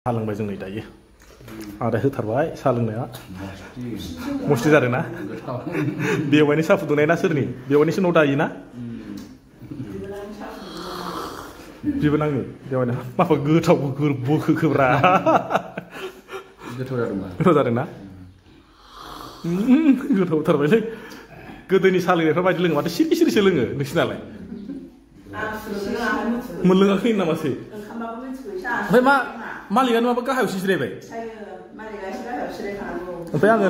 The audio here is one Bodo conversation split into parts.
साहा लोंबाय जों नै दायो आदा होथारबाय साहा लोंनाया मस्ति जादों ना बेवाइनि साहा फुदुंनाय ना सोरनि बेवाइनिसो न' दायो ना बिबो नाङो बेवाइना माबा गोथाव बोखोब्रा गोथाव जादों ना गोथावथारबायलै गोदोनि साहा लोंनायफ्रा बायदि लोङो माथो सिरि सिरिसो लोङो नोंसिनालाय मोनलोङाखै नामासै ओमफ्राय मा मालिकानो माबा गाहायावसो जिरायबाय ओमफ्राय आङो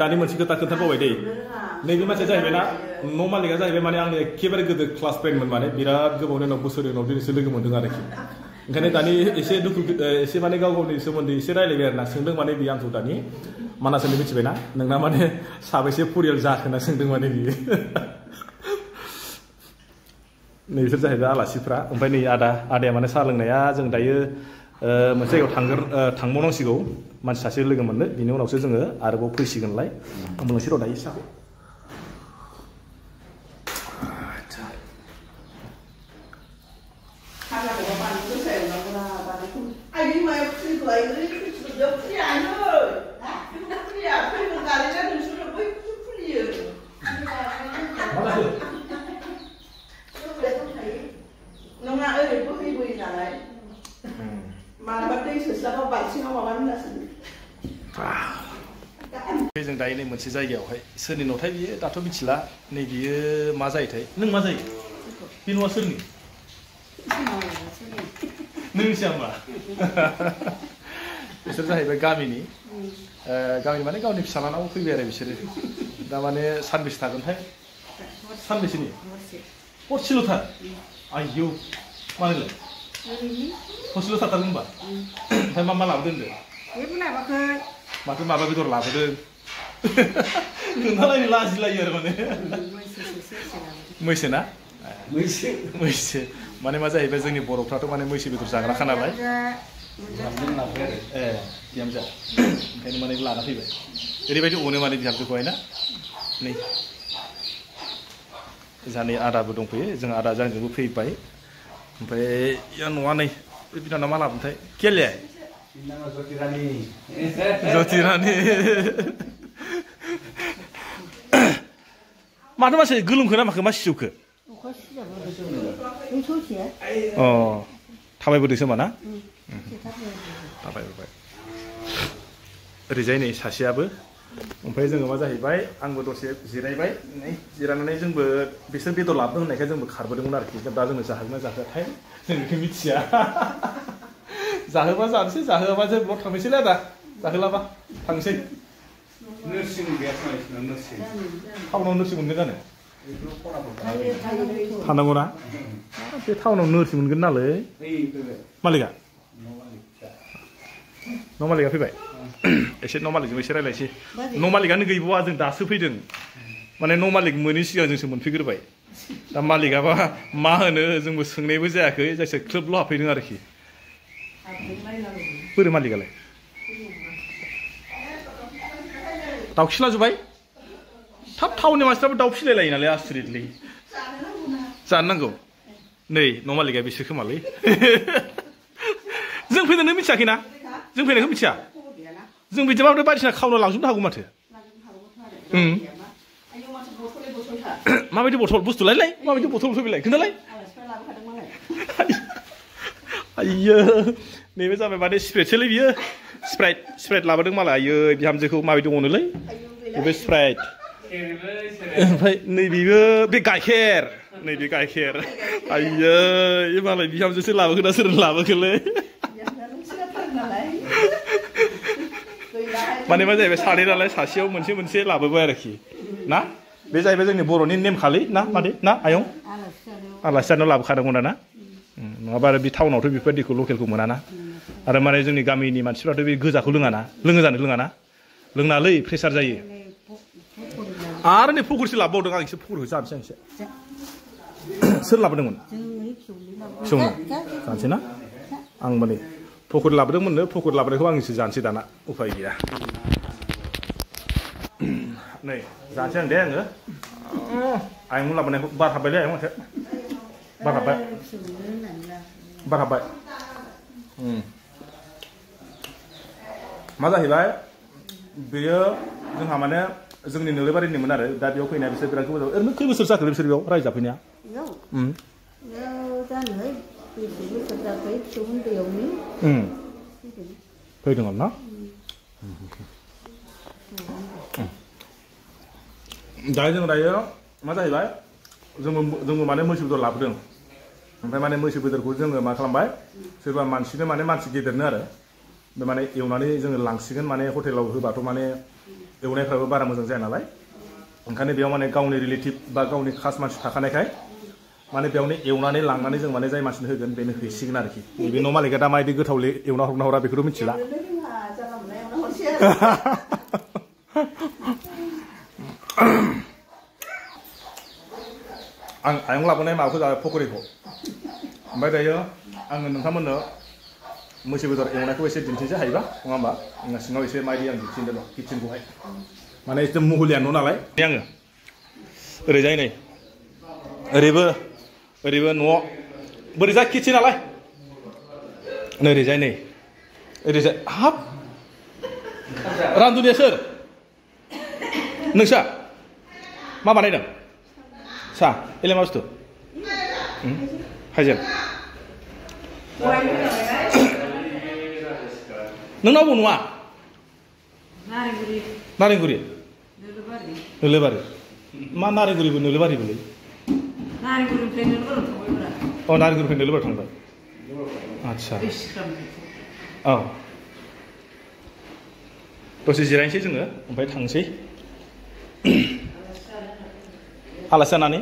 दानि मोनसे खोथा खोन्थाबावबाय दै नैबे मानसिया जाहैबाय ना न' मालिका जाहैबाय माने आंनि एखेबारे गोदो क्लास फ्रेन्डमोन माने बिराद गोबावनि उनाव बोसोरनि उनाव दिनैसो लोगो मोन्दों आरोखि ओंखायनो दानि एसे दुखु एसे माने गाव गावनि सोमोन्दै एसे रायलायबाय आरो ना सोंदों माने बियो आंखौ दानि मानासनि मिथिबायना नोंना माने साबेसे परियाल जाखो होनना सोंदों माने बियो नैसोर जाहैबाय आलासिफ्रा ओमफ्राय नै आदाया माने साहा लोंनाया जों दायो मोनसे जायगायाव थांबावनांसिगौ मानसि सासे लोगो मोननो बिनि उनावसो जोङो आरोबाव फैसिगोनलाय आंबो मोनसे र' दायो साहाखौ जों दायो नै मोनसे जायगायावहाय सोरनि न'थाय बियो दाथ' मिथिला नै बियो मा जायोथाय नों मा जायो बे न'आ सोरनि नों मिथिया होमबा बिसोर जाहैबाय गामिनि माने गावनि फिसालानाव फैबाय आरो बिसोरो दा माने सानबेसे थागोनथाय सानबेसेनि हरसेल'थार आयौ मानोलाय हरसेल' थाथारगोन होनबा ओमफ्राय मा लाबोदों होनदों माथो माबा बेदर लाबोदों खोन्थालायनो लाजिलायो आरो माने मैसो ना मैसो माने मा जाहैबाय जोंनि बर'फ्राथ' माने मैसो बेदर जाग्राखा नालाय बिहामजो ओंखायनो माने लाना फैबाय ओरैबायदि अनो माने बिहामजोखौहाय ना नै जानै आदाबो दंफैयो जों आदा जांजोंबो फैबाय ओमफ्राय या न'आ नै बे बिनानाव मा लाबोनोथाय केले ज्योति रानी माथो मानसि गोलोमखो ना माखो मा सिजौखो थाबायबोदोंसो होमबा ना थाबायबोबाय ओरैजाय नै सासेयाबो ओमफ्राय जोङो मा जाहैबाय आंबो दसे जिरायबाय जिरायनानै जोंबो बिसोर बेदर लाबोदों होननायखाय जोंबो खारबोदोंमोन आरोखि दा जोंनो जाहोगोन ना जाहोआथाय जों बेखौ मिथिया जाहोबा जानोसै जाहोआबा जों ब्लक थांनोसैलै आदा जाहोलाबा थांसै टाउनाव नोरसिं मोनगोन जानो थानांगौ ना बे टाउनाव नोरसिं मोनगोन नालाय मालिका न' मालिका फैबाय एसे न' मालिकजों एसे रायलायसै न' मालिकानो गैबावा जों दासो फैदों माने न' मालिक मोनैनि सिगां जोंसो मोनफैग्रोबाय दा मालिकाबा मा होनो जोंबो सोंनायबो जायाखै जायखिया क्लोबल' हाबफैदों आरोखि बोरै मालिकालाय दाउ खिलाजोब्बाय थाब टाउननि मानसिफ्राबो दाउ फिलायलायो नालाय आसुरितलै जानो नांगौ नै न' मालिका बेसो खोमालै जों फैदों नों मिथियाखैना जों फैनायखौ मिथिया जों बिदिबाबो बायदिसिना खावना लांजोबनो हागौ माथो माबायदि बथल बुस्थुलाय माबायदि बथल फैबायलाय खोन्थालाय आइयो नैबे जाबाय माने स्प्राइटसोलै बियो स्प्राइट लाबोदों मालाय आइयो बिहामजोखौ माबायदि अनोलै बे स्प्राइट ओमफ्राय नैबेबो बे गाइखेर नैबे गाइखेर आइयो मालाय बिहामजोसो लाबोखो ना सोर लाबोखोलै माने मा जाहैबाय सानै नालाय सासेयाव मोनसे लाबोबाय आरोखि ना बे जाहैबाय जोंनि बर'नि नेमखालै ना मादै ना आयं आलासि जानो लाबोखादोंमोन ना नङाबा आरो बे टाउनावथ' बेफोरबायदिखौ लकेलखौ मोनाना आरो माने जोंनि गामिनि मानसिफ्राथ' बे गोजाखौ लोङाना लोङाना लोंनालै प्रेसार जायो आरो नै पकरिसो लाबोबावदों आं एसे पकरिखौ जानोसै आं एसे सोर लाबोदोंमोन फिसौनो जानोसै ना आं माने पकरि लाबोदोंमोननो पकरि लाबोनायखौ आंसो जानोसै दाना उफाय गैया नै जानोसै आं दे आङो आयं लाबोनायखौ बार हाबबायलै आयं माथो बार हाबबाय मा जाहैबाय बेयो जोंहा माने जोंनि नोलोबारिनिमोन आरो दा बेयाव फैनाया बिसोर बिराद गोबाव जाबाय ओरैनो खै बोसोर जाखो बिसोर बेयाव रायजो जाफैनाया जानोहाय बेसे बोसोर जाखो फिसौ उन्दैयावनो फैदों ना दायो मा जाहैबाय जोङो माने मैसो बेदर लाबोदों ओमफ्राय माने मैसो बेदरखौ जोङो मा खालामबाय सोरबा मानसिनो माने मानसि गेदेरनो आरो बे माने एवनानै जोङो लांसिगोन माने हटेलाव होबाथ' माने एवनायफ्राबो बारा मोजां जाया नालाय ओंखायनो बेयाव माने गावनि रिलेटिभ बा गावनि खास मानसि थाखानायखाय माने बेयावनो एवनानै लांनानै जों माने जाय मानसिनो होगोन बेनो हैसिगोन आरोखि बे न' मालिकआ दा माबायदि गोथाव एवना हरना हरा बेखौथ' मिथिला आं आयं लाबोनाय माबाखौ जाबाय पकरिखौ ओमफ्राय दायो आङो नोंथांमोननो मैसो बेदर एवनायखौ एसे दिन्थिनोसै हायोबा नङा होमबा आंना सिङाव एसे मायदि आं दिन्थिनो दं किटचेनखौहाय माने एसे मुहुलिया न' नालाय आङो ओरैजाय नै ओरैबो न'आव बोरैजाय किटचेनालाय नै ओरैजाय हाब रान्धुनिया सोर नोंसा मा बानायदों सा एलाय मा बुस्थु हाइजें नोंनावबो नङा नारेंगुरि नोलोबारि मा नारेंगुरिबो नोलोबारिबोलै अ नारेंगुरिनिफ्राय नोलोबारि थांबाय आदसा औ दसे जिरायनोसै जोङो ओमफ्राय थांसै आलासि जानानै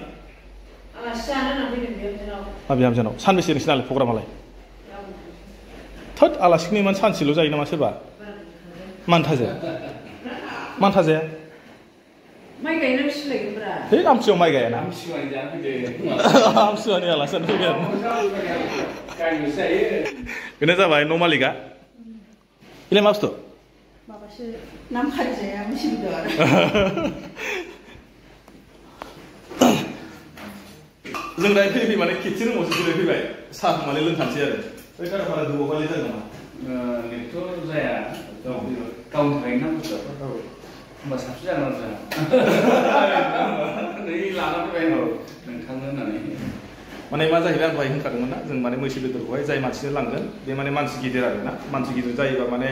बिहामजोनाव सानबेसे नोंसिनालाय प्रग्रामालाय थोद आलासिखौनो इमान सानसेल' जायो नामा सोरबा मानथाजे माइ गायनानै सिलायगोनब्रा है आमथियाव माइ गायाना आमथिसुवानि आलासि जानो फैगोन बेनो जाबाय न' मालिकआ इलाय मा बुस्थु माबासो नाम खारिजाया मैसो बेदर जों दायो फैबाय माने किटचेन रुमावसो जिरायफैबाय साहा माने लोंखानोसै आरो बै कारापारा गोबावबालि जागोन नामा लेट' जाया गावनि थाखाय ना बुस्थुआ होमबा साबसिन जागोन आरो नै लानानै फैबाय नोंथांनो होननानै माने मा जाहैबाय आं दहाय होनखादोंमोन ना जों माने मैसो बेदरखौहाय जाय मानसिनो लांगोन बे माने मानसि गिदिर आरो ना मानसि गिदिर जायोबा माने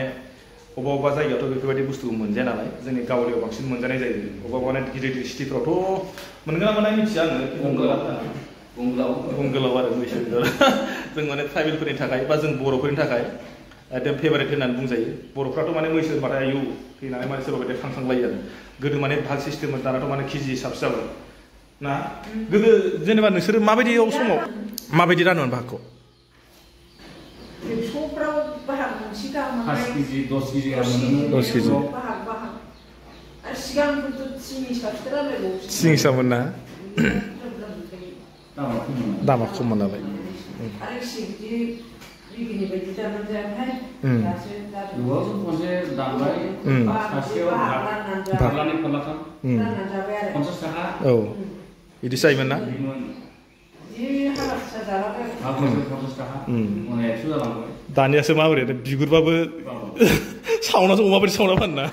अबेबा जायगायावथ' बेफोरबायदि बुस्थुखौ मोनजाया नालाय जोंनि गावलियाव बांसिन मोनजानाय जायो अबेबा माने गिदिर सिटिफ्रावथ' मोनगोन ना मोना मिथिया आङो बुंगोलाव आरो मैसो बेदर जों माने ट्राइबेलफोरनि थाखाय बा जों बर'फोरनि थाखाय एकदम फेभारेट होननानै बुंजायो बर'फ्राथ' माने मैसो होनबाथाय आयु फैनानै माने सोरबा बायदि खांखांलायो आरो गोदो माने भाग सिस्टेममोन दानाथ' माने केजि हिसाबसो जाबाय ना गोदो जेनेबा नोंसोरो माबायदियाव समाव माबायदि रानोमोन भागखौ एक्स'फ्राव बाहाग मोनसे गाहाम 5 केजि 10 केजि 10 केजि बाहाग आरो सिगांफोरथ' थिनि साबसिन रानलायबावो सिंसामोन ना दामा खममोन नालाय आरो बिदि बिगिनि बायदि जानानै जायाहाय गोबाव खनसे दामबाय सासेयाव फारलानै फारलाथाम राननानै जाबाय आरो 50 थाखा औ बिदि जायोमोन ना जि हाबा फिसा जालाबाय 50 थाखा माने 100 जालांबाय दानियासो माबोरै बिगुरबाबो सावनासो अमा बायदि सावना फानो ना